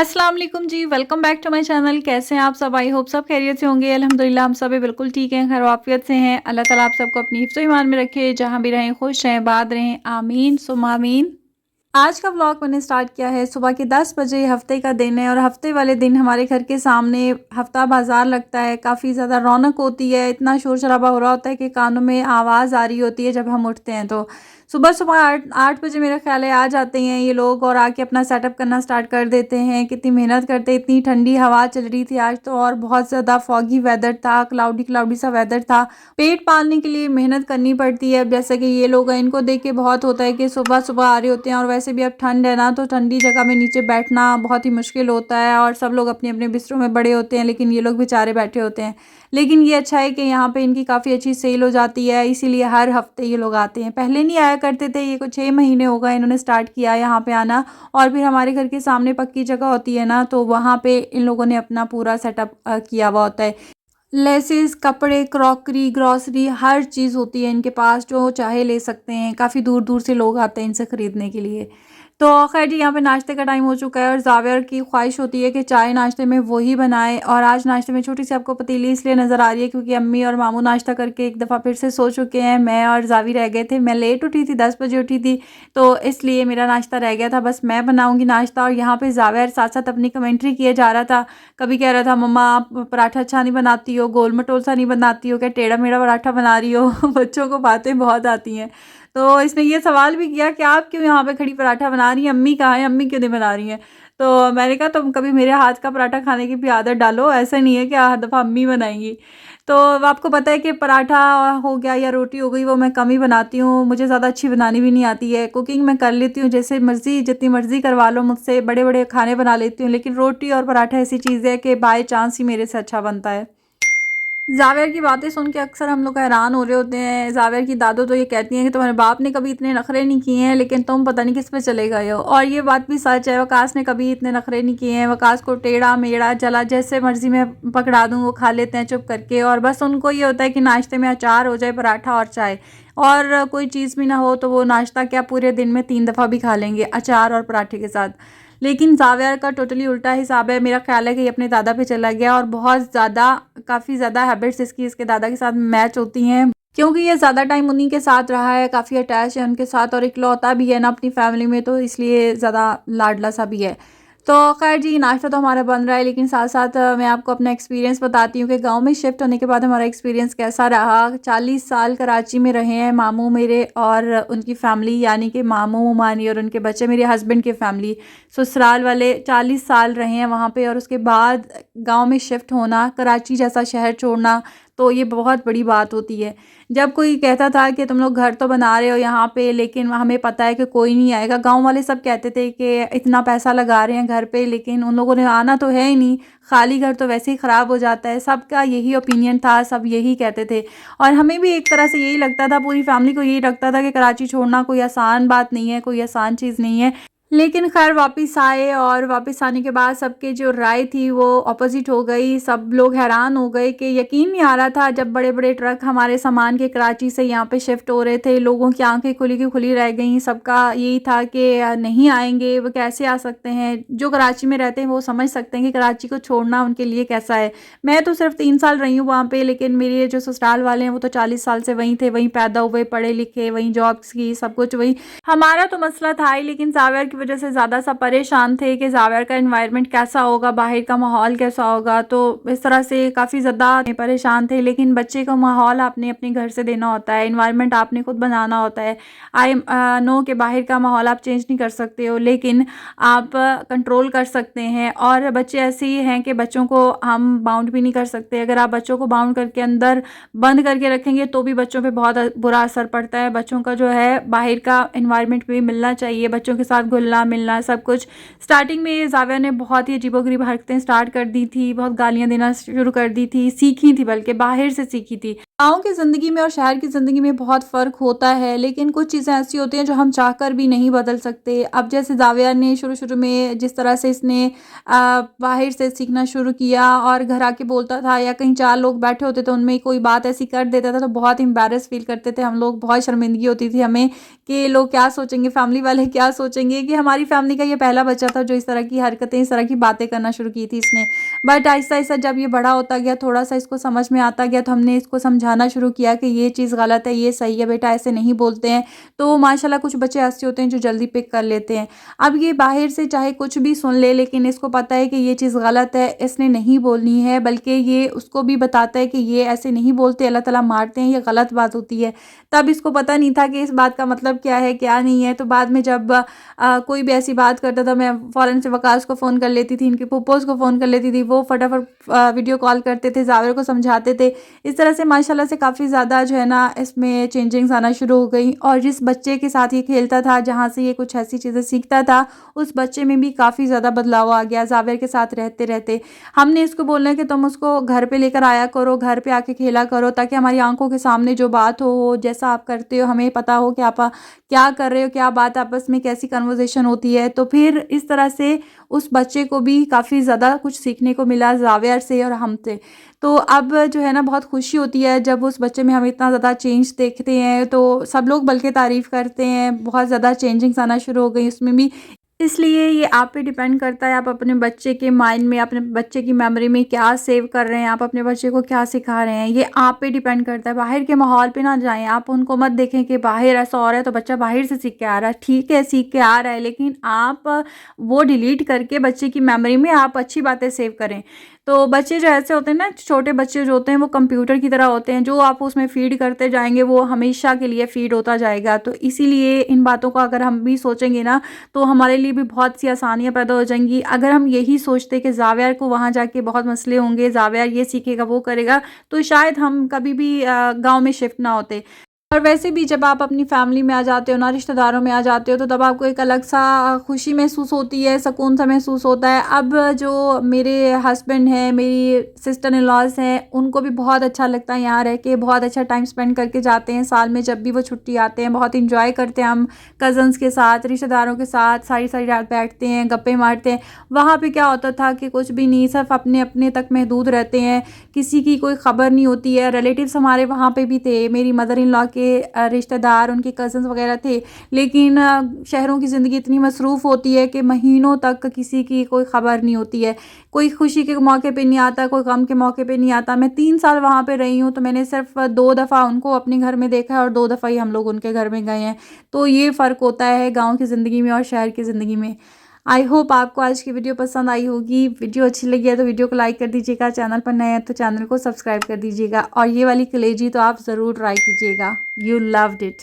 अस्सलाम वालेकुम जी, welcome back to my channel. कैसे हैं आप सब? आई होप सब खैरियत से होंगे। अल्हम्दुलिल्लाह हम सब भी बिल्कुल ठीक हैं, खैर वाफियत से हैं। अल्लाह ताला आप सबको अपनी हिफ्ज़-ओ ईमान में रखे, जहाँ भी रहें खुश रहें, आबाद रहें, आमीन सुम्मा आमीन। आज का व्लॉग मैंने स्टार्ट किया है सुबह के 10 बजे। हफ्ते का दिन है और हफ्ते वाले दिन हमारे घर के सामने हफ्ता बाज़ार लगता है। काफ़ी ज़्यादा रौनक होती है, इतना शोर शराबा हो रहा होता है कि कानों में आवाज़ आ रही होती है जब हम उठते हैं। तो सुबह सुबह 8 बजे मेरा ख्याल है आ जाते हैं ये लोग और आके अपना सेटअप करना स्टार्ट कर देते हैं। कितनी मेहनत करते हैं, इतनी ठंडी हवा चल रही थी आज तो, और बहुत ज़्यादा फॉगी वेदर था, क्लाउडी क्लाउडी सा वेदर था। पेट पालने के लिए मेहनत करनी पड़ती है। अब जैसे कि ये लोग हैं, इनको देख के बहुत होता है कि सुबह सुबह आ रहे होते हैं, और वैसे भी अब ठंड है ना, तो ठंडी जगह में नीचे बैठना बहुत ही मुश्किल होता है, और सब लोग अपने अपने बिस्तरों में बड़े होते हैं, लेकिन ये लोग बेचारे बैठे होते हैं। लेकिन ये अच्छा है कि यहाँ पे इनकी काफ़ी अच्छी सेल हो जाती है, इसीलिए हर हफ्ते ये लोग आते हैं। पहले नहीं आया करते थे, ये कुछ 6 महीने हो गए इन्होंने स्टार्ट किया यहाँ पे आना। और फिर हमारे घर के सामने पक्की जगह होती है ना, तो वहाँ पे इन लोगों ने अपना पूरा सेटअप किया हुआ होता है। लेसिस, कपड़े, क्रॉकरी, ग्रॉसरी, हर चीज़ होती है इनके पास, जो चाहे ले सकते हैं। काफ़ी दूर दूर से लोग आते हैं इनसे ख़रीदने के लिए। तो खैर जी, यहाँ पे नाश्ते का टाइम हो चुका है और ज़ावियर की ख्वाहिश होती है कि चाय नाश्ते में वही बनाए। और आज नाश्ते में छोटी सी आपको पतीली इसलिए नज़र आ रही है क्योंकि अम्मी और मामू नाश्ता करके एक दफ़ा फिर से सो चुके हैं। मैं और ज़ावी रह गए थे। मैं लेट उठी थी, 10 बजे उठी थी, तो इसलिए मेरा नाश्ता रह गया था। बस मैं बनाऊँगी नाश्ता। और यहाँ पर ज़ावियर साथ साथ अपनी कमेंट्री किए जा रहा था। कभी कह रहा था, मम्मा आप पराठा अच्छा नहीं बनाती हो, गोल मटोल सा नहीं बनाती हो, क्या टेढ़ा मेढ़ा पराठा बना रही हो। बच्चों को बातें बहुत आती हैं। तो इसने ये सवाल भी किया कि आप क्यों यहाँ पे खड़ी पराठा बना रही हैं, अम्मी कहाँ हैं, अम्मी क्यों नहीं बना रही हैं। तो मैंने कहा तुम कभी मेरे हाथ का पराठा खाने की भी आदत डालो, ऐसा नहीं है कि हर दफ़ा अम्मी बनाएंगी। तो आपको पता है कि पराठा हो गया या रोटी हो गई, वो मैं कम ही बनाती हूँ। मुझे ज़्यादा अच्छी बनानी भी नहीं आती है। कुकिंग मैं कर लेती हूँ, जैसे मर्ज़ी जितनी मर्ज़ी करवा लो मुझसे, बड़े बड़े खाने बना लेती हूँ, लेकिन रोटी और पराठा ऐसी चीज़ है कि बाय चांस ही मेरे से अच्छा बनता है। ज़ावियर की बातें सुन के अक्सर हम लोग हैरान हो रहे होते हैं। ज़ावियर की दादू तो ये कहती हैं कि तुम्हारे बाप ने कभी इतने नखरे नहीं किए हैं, लेकिन तुम पता नहीं किस पे चले गए हो। और ये बात भी सच है, वकास ने कभी इतने नखरे नहीं किए हैं। वकास को टेढ़ा मेढ़ा जला जैसे मर्जी में पकड़ा दूँ वो खा लेते हैं चुप करके। और बस उनको ये होता है कि नाश्ते में अचार हो जाए, पराठा और चाय, और कोई चीज़ भी ना हो तो वो नाश्ता क्या पूरे दिन में 3 दफ़ा भी खा लेंगे अचार और पराठे के साथ। लेकिन ज़ावियर का टोटली उल्टा हिसाब है। मेरा ख़्याल है कि ये अपने दादा पे चला गया, और बहुत ज़्यादा काफ़ी ज़्यादा हैबिट्स इसकी इसके दादा के साथ मैच होती हैं, क्योंकि ये ज़्यादा टाइम उन्हीं के साथ रहा है, काफ़ी अटैच है उनके साथ, और इकलौता भी है ना अपनी फैमिली में, तो इसलिए ज़्यादा लाडला सा भी है। तो खैर जी, नाश्ता तो हमारा बन रहा है, लेकिन साथ साथ मैं आपको अपना एक्सपीरियंस बताती हूँ कि गांव में शिफ्ट होने के बाद हमारा एक्सपीरियंस कैसा रहा। 40 साल कराची में रहे हैं मामू मेरे और उनकी फैमिली, यानी कि मामू मानी और उनके बच्चे, मेरे हस्बैंड की फैमिली, ससुराल वाले 40 साल रहे हैं वहाँ पे। और उसके बाद गांव में शिफ्ट होना, कराची जैसा शहर छोड़ना, तो ये बहुत बड़ी बात होती है। जब कोई कहता था कि तुम लोग घर तो बना रहे हो यहाँ पे, लेकिन हमें पता है कि कोई नहीं आएगा, गांव वाले सब कहते थे कि इतना पैसा लगा रहे हैं घर पे, लेकिन उन लोगों ने आना तो है ही नहीं, खाली घर तो वैसे ही ख़राब हो जाता है। सबका यही ओपिनियन था, सब यही कहते थे। और हमें भी एक तरह से यही लगता था, पूरी फैमिली को यही लगता था कि कराची छोड़ना कोई आसान बात नहीं है, कोई आसान चीज़ नहीं है। लेकिन खैर वापस आए, और वापस आने के बाद सबके जो राय थी वो अपोजिट हो गई। सब लोग हैरान हो गए कि यकीन नहीं आ रहा था जब बड़े बड़े ट्रक हमारे सामान के कराची से यहाँ पे शिफ्ट हो रहे थे। लोगों की आंखें खुली की खुली रह गई। सबका यही था कि नहीं आएंगे, वो कैसे आ सकते हैं। जो कराची में रहते हैं वो समझ सकते हैं कि कराची को छोड़ना उनके लिए कैसा है। मैं तो सिर्फ 3 साल रही हूँ वहाँ पे, लेकिन मेरे जो ससुराल वाले हैं वो तो 40 साल से वहीं थे, वहीं पैदा हुए, पढ़े लिखे, वहीं जॉब्स की, सब कुछ वहीं। हमारा तो मसला था ही, लेकिन ज़ावियर की वजह से ज़्यादा सा परेशान थे कि ज़ावियर का एनवायरनमेंट कैसा होगा, बाहर का माहौल कैसा होगा। तो इस तरह से काफ़ी ज़्यादा परेशान थे। लेकिन बच्चे को माहौल आपने अपने घर से देना होता है, एनवायरनमेंट आपने खुद बनाना होता है। आई नो कि बाहर का माहौल आप चेंज नहीं कर सकते हो, लेकिन आप कंट्रोल कर सकते हैं। और बच्चे ऐसे ही हैं कि बच्चों को हम बाउंड भी नहीं कर सकते। अगर आप बच्चों को बाउंड करके अंदर बंद करके रखेंगे तो भी बच्चों पे बहुत बुरा असर पड़ता है। बच्चों का जो है बाहर का एनवायरनमेंट भी मिलना चाहिए, बच्चों के साथ घुलना मिलना सब कुछ। स्टार्टिंग में ज़ाविया ने बहुत ही अजीबोगरीब हरकतें स्टार्ट कर दी थी, बहुत गालियाँ देना शुरू कर दी थी, सीखी थी, बल्कि बाहर से सीखी थी। गाँव की ज़िंदगी में और शहर की ज़िंदगी में बहुत फ़र्क होता है, लेकिन कुछ चीज़ें ऐसी होती हैं जो हम चाहकर भी नहीं बदल सकते। अब जैसे ज़ाविया ने शुरू-शुरू में जिस तरह से इसने बाहर से सीखना शुरू किया और घर आके बोलता था या कहीं 4 लोग बैठे होते थे, उनमें कोई बात ऐसी कर देता था तो बहुत एम्बैरेस फ़ील करते थे हम लोग, बहुत शर्मिंदगी होती थी हमें कि लोग क्या सोचेंगे, फैमिली वाले क्या सोचेंगे कि हमारी फैमिली का ये पहला बच्चा था जो इस तरह की हरकतें, इस तरह की बातें करना शुरू की थी इसने। बट आहिस्ता-आहिस्ता जब ये बड़ा होता गया, थोड़ा-सा इसको समझ में आता गया, तो हमने इसको समझाना शुरू किया कि ये चीज़ गलत है, ये सही है बेटा, ऐसे नहीं बोलते हैं। तो माशाल्लाह कुछ बच्चे ऐसे होते हैं जो जल्दी पिक कर लेते हैं। अब ये बाहर से चाहे कुछ भी सुन ले, लेकिन इसको पता है कि ये चीज़ गलत है, इसने नहीं बोलनी है, बल्कि ये उसको भी बताता है कि ये ऐसे नहीं बोलते, अल्लाह ताला मारते हैं, ये गलत बात होती है। तब इसको पता नहीं था कि इस बात का मतलब क्या है, क्या नहीं है। तो बाद में जब कोई भी ऐसी बात करता था, मैं फ़ौरन से वकास को फ़ोन कर लेती थी, इनके फूफोज़ को फ़ोन कर लेती थी, वो फटाफट वीडियो कॉल करते थे, ज़ाविर को समझाते थे। इस तरह से माशाल्लाह से काफ़ी ज़्यादा जो है ना इसमें चेंजिंग्स आना शुरू हो गई और जिस बच्चे के साथ ये खेलता था, जहाँ से ये कुछ ऐसी चीज़ें सीखता था, उस बच्चे में भी काफ़ी ज़्यादा बदलाव आ गया ज़ाविर के साथ रहते-रहते। हमने इसको बोला कि तुम उसको घर पे लेकर आया करो, घर पे आके खेला करो ताकि हमारी आँखों के सामने जो बात हो, जैसा आप करते हो, हमें पता हो कि आप क्या कर रहे हो, क्या बात आपस में कैसी कन्वर्सेशन होती है। तो फिर इस तरह से उस बच्चे को भी काफ़ी ज़्यादा कुछ सीखने को मिला ज़ावियर से और हमसे। तो अब जो है ना बहुत खुशी होती है जब उस बच्चे में हम इतना ज़्यादा चेंज देखते हैं, तो सब लोग बल्कि तारीफ़ करते हैं, बहुत ज़्यादा चेंजिंग्स आना शुरू हो गई उसमें भी। इसलिए ये आप पे डिपेंड करता है, आप अपने बच्चे के माइंड में, अपने बच्चे की मेमोरी में क्या सेव कर रहे हैं, आप अपने बच्चे को क्या सिखा रहे हैं, ये आप पे डिपेंड करता है। बाहर के माहौल पे ना जाएँ, आप उनको मत देखें कि बाहर ऐसा हो रहा है तो बच्चा बाहर से सीख के आ रहा है। ठीक है, सीख के आ रहा है, लेकिन आप वो डिलीट करके बच्चे की मेमोरी में आप अच्छी बातें सेव करें। तो बच्चे जो ऐसे होते हैं ना, छोटे बच्चे जो होते हैं वो कंप्यूटर की तरह होते हैं, जो आप उसमें फ़ीड करते जाएँगे वो हमेशा के लिए फ़ीड होता जाएगा। तो इसीलिए इन बातों का अगर हम भी सोचेंगे ना, तो हमारे लिए भी बहुत सी आसानियाँ पैदा हो जाएँगी। अगर हम यही सोचते कि ज़ावियर को वहाँ जाके बहुत मसले होंगे, ज़ावियर ये सीखेगा, वो करेगा, तो शायद हम कभी भी गाँव में शिफ्ट ना होते। और वैसे भी जब आप अपनी फैमिली में आ जाते हो ना, रिश्तेदारों में आ जाते हो, तो तब आपको एक अलग सा खुशी महसूस होती है, सुकून सा महसूस होता है। अब जो मेरे हस्बैंड हैं, मेरी सिस्टर इन लॉज़ हैं, उनको भी बहुत अच्छा लगता है यहाँ रह के, बहुत अच्छा टाइम स्पेंड करके जाते हैं। साल में जब भी वो छुट्टी आते हैं, बहुत एंजॉय करते हैं हम कज़न्स के साथ, रिश्तेदारों के साथ सारी-सारी रात बैठते हैं, गप्पे मारते हैं। वहाँ पे क्या होता था कि कुछ भी नहीं, सिर्फ़ अपने-अपने तक महदूद रहते हैं, किसी की कोई ख़बर नहीं होती है। रिलेटिव्स हमारे वहाँ पे भी थे, मेरी मदर इन लॉ के रिश्तेदार, उनके कज़न्स वग़ैरह थे। लेकिन शहरों की ज़िंदगी इतनी मसरूफ़ होती है कि महीनों तक किसी की कोई ख़बर नहीं होती है। कोई खुशी के मौके पे नहीं आता, कोई गम के मौके पे नहीं आता। मैं 3 साल वहाँ पे रही हूँ, तो मैंने सिर्फ़ 2 दफ़ा उनको अपने घर में देखा है और 2 दफ़ा ही हम लोग उनके घर में गए हैं। तो ये फ़र्क होता है गाँव की ज़िंदगी में और शहर की ज़िंदगी में। आई होप आपको आज की वीडियो पसंद आई होगी। वीडियो अच्छी लगी है तो वीडियो को लाइक कर दीजिएगा, चैनल पर नए हैं तो चैनल को सब्सक्राइब कर दीजिएगा और ये वाली कलेजी तो आप ज़रूर ट्राई कीजिएगा। You loved it.